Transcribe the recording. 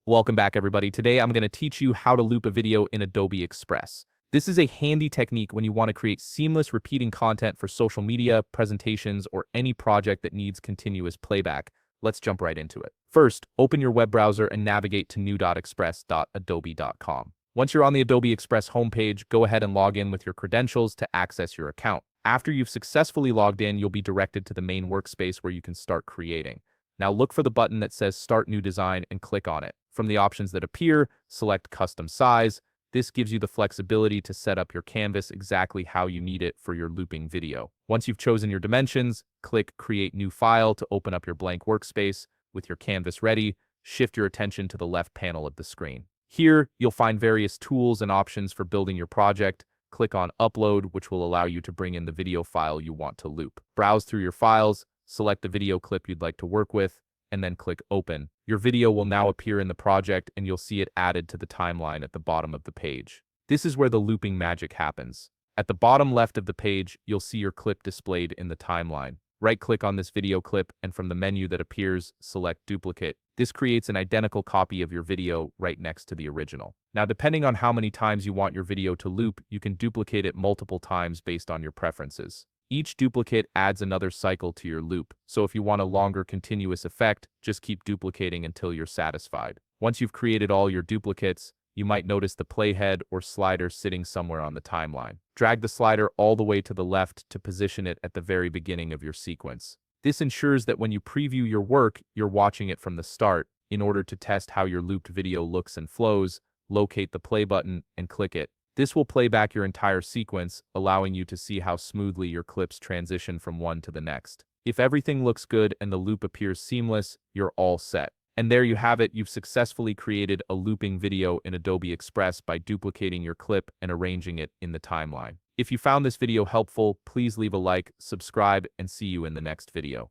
Welcome back, everybody. Today, I'm going to teach you how to loop a video in Adobe Express. This is a handy technique when you want to create seamless repeating content for social media, presentations, or any project that needs continuous playback. Let's jump right into it. First, open your web browser and navigate to new.express.adobe.com. Once you're on the Adobe Express homepage, go ahead and log in with your credentials to access your account. After you've successfully logged in, you'll be directed to the main workspace where you can start creating. Now look for the button that says Start New Design and click on it. From the options that appear, select Custom Size. This gives you the flexibility to set up your canvas exactly how you need it for your looping video. Once you've chosen your dimensions, click Create New File to open up your blank workspace. With your canvas ready, shift your attention to the left panel of the screen. Here, you'll find various tools and options for building your project. Click on Upload, which will allow you to bring in the video file you want to loop. Browse through your files, select the video clip you'd like to work with, and then click Open. Your video will now appear in the project and you'll see it added to the timeline at the bottom of the page. This is where the looping magic happens. At the bottom left of the page, you'll see your clip displayed in the timeline. Right-click on this video clip and from the menu that appears, select Duplicate. This creates an identical copy of your video right next to the original. Now, depending on how many times you want your video to loop, you can duplicate it multiple times based on your preferences. Each duplicate adds another cycle to your loop, so if you want a longer continuous effect, just keep duplicating until you're satisfied. Once you've created all your duplicates, you might notice the playhead or slider sitting somewhere on the timeline. Drag the slider all the way to the left to position it at the very beginning of your sequence. This ensures that when you preview your work, you're watching it from the start. In order to test how your looped video looks and flows, locate the play button and click it. This will play back your entire sequence, allowing you to see how smoothly your clips transition from one to the next. If everything looks good and the loop appears seamless, you're all set. And there you have it, you've successfully created a looping video in Adobe Express by duplicating your clip and arranging it in the timeline. If you found this video helpful, please leave a like, subscribe, and see you in the next video.